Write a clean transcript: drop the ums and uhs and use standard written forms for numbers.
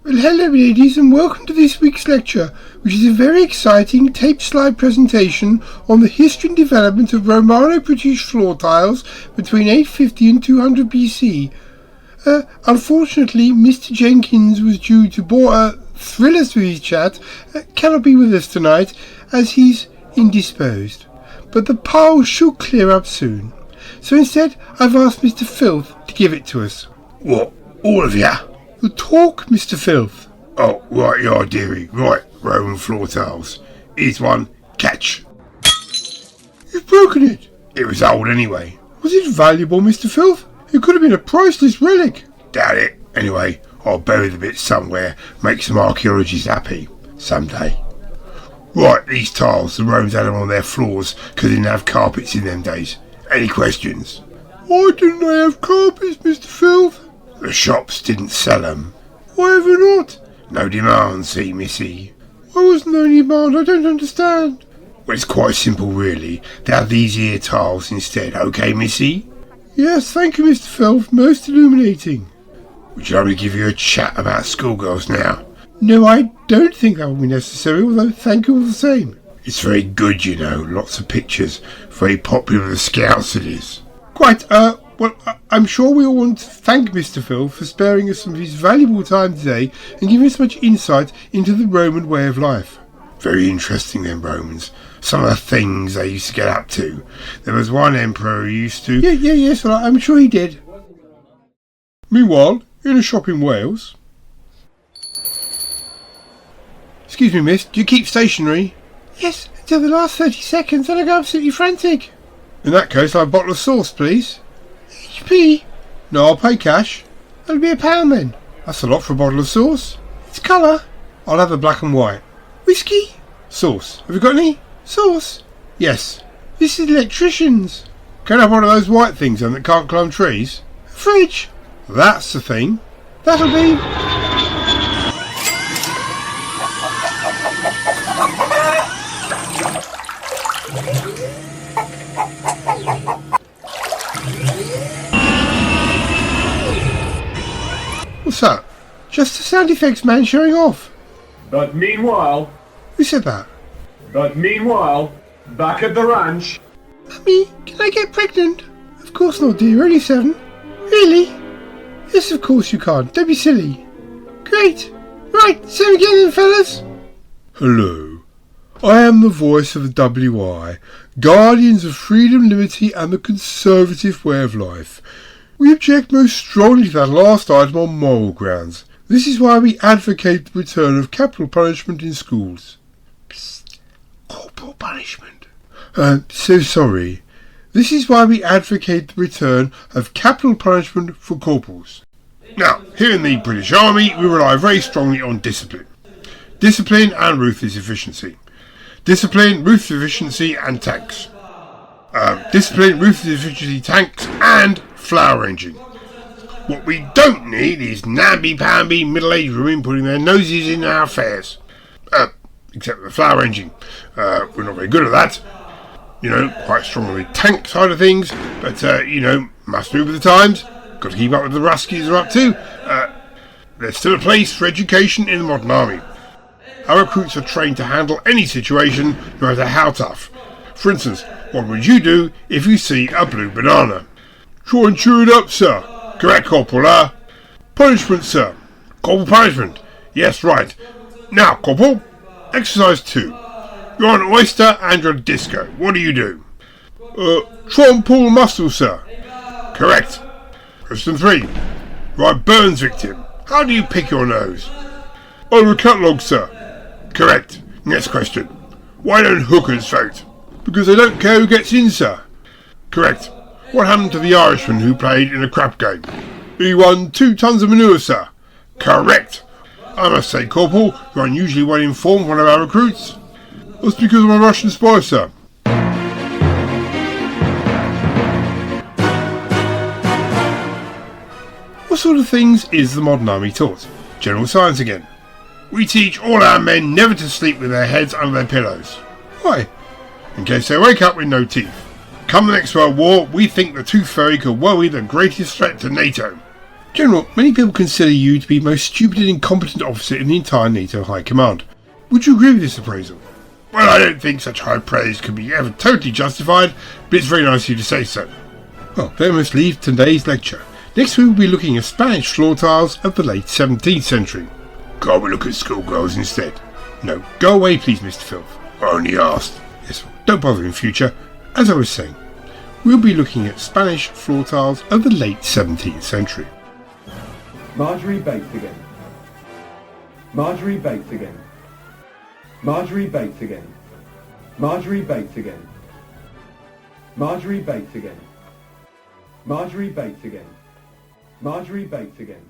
Well, hello ladies and welcome to this week's lecture, which is a very exciting tape slide presentation on the history and development of Romano-British floor tiles between 850 and 200 BC. Unfortunately, Mr. Jenkins was due to bore thrill us with his chat, cannot be with us tonight as he's indisposed. But the pile should clear up soon. So instead, I've asked Mr. Filth to give it to us. What, all of ya? The talk, Mr. Filth. Oh, right you are, dearie. Right, Roman floor tiles. Here's one. Catch. You've broken it. It was old anyway. Was it valuable, Mr. Filth? It could have been a priceless relic. Doubt it. Anyway, I'll bury the bit somewhere. Make some archaeologists happy. Someday. Right, these tiles, the Romans had them on their floors because they didn't have carpets in them days. Any questions? Why didn't they have carpets, Mr. Filth? The shops didn't sell them. Why ever not? No demand, see, missy. Why wasn't there any demand? I don't understand. Well, it's quite simple, really. They have these here tiles instead, okay, missy? Yes, thank you, Mr. Filth. Most illuminating. Would you like me to give you a chat about schoolgirls now? No, I don't think that will be necessary, although thank you all the same. It's very good, you know. Lots of pictures. Very popular with the scouts, it is. Quite, well, I'm sure we all want to thank Mr. Filth for sparing us some of his valuable time today and giving us much insight into the Roman way of life. Very interesting, them Romans. Some of the things they used to get up to. There was one emperor who used to... Yes, well, I'm sure he did. Meanwhile, in a shop in Wales... Excuse me, miss, do you keep stationery? Yes, until the last 30 seconds, then I go absolutely frantic. In that case, I'll have a bottle of sauce, please. HP? No, I'll pay cash. That'll be £1 then. That's a lot for a bottle of sauce. It's colour. I'll have the black and white. Whiskey? Sauce. Have you got any? Sauce? Yes. This is electricians. Can I have one of those white things then that can't climb trees? A fridge. That's the thing. That'll be... What's that? Just the sound effects man showing off. But meanwhile... Who said that? But meanwhile, back at the ranch... Mummy, can I get pregnant? Of course not, dear. Only 7. Really? Yes, of course you can't. Don't be silly. Great. Right, so again then, fellas. Hello. I am the voice of the WI, guardians of freedom, liberty and the conservative way of life. We object most strongly to that last item on moral grounds. This is why we advocate the return of capital punishment in schools. Psst. Corporal punishment. So sorry. This is why we advocate the return of capital punishment for corporals. Now, here in the British Army, we rely very strongly on discipline. Discipline and ruthless efficiency. Discipline, ruthless efficiency and tanks. Discipline, ruthless efficiency, tanks and flower arranging. What we don't need is namby-pamby middle-aged women putting their noses in our affairs. Except the flower arranging. We're not very good at that. You know, quite strong on the tank side of things, but, you know, must move with the times. Got to keep up with the Ruskies are up to. There's still a place for education in the modern army. Our recruits are trained to handle any situation, no matter how tough. For instance, what would you do if you see a blue banana? Try and chew it up, sir. Correct, Corporal. Punishment, sir. Corporal punishment. Yes, right. Now, Corporal, exercise 2. You're on an oyster and you're on disco. What do you do? Try and pull a muscle, sir. Correct. Question 3. You're a burns victim. How do you pick your nose? Over a catalogue, sir. Correct. Next question. Why don't hookers vote? Because they don't care who gets in, sir. Correct. What happened to the Irishman who played in a crap game? He won 2 tons of manure, sir. Correct. I must say, Corporal, you're unusually well informed, one of our recruits. That's because I'm a Russian spy, sir. What sort of things is the modern army taught? General science again. We teach all our men never to sleep with their heads under their pillows. Why? In case they wake up with no teeth. Come the next World War, we think the Tooth Fairy could well be the greatest threat to NATO. General, many people consider you to be the most stupid and incompetent officer in the entire NATO High Command. Would you agree with this appraisal? Well, I don't think such high praise could be ever totally justified, but it's very nice of you to say so. Well, then we must leave today's lecture. Next we will be looking at Spanish floor tiles of the late 17th century. Can't we look at schoolgirls instead? No, go away please, Mr. Filth. I only asked. Yes, don't bother in future. As I was saying, we'll be looking at Spanish floor tiles of the late 17th century. Marjorie baked again. Marjorie baked again. Marjorie baked again. Marjorie baked again. Marjorie baked again. Marjorie baked again. Marjorie baked again.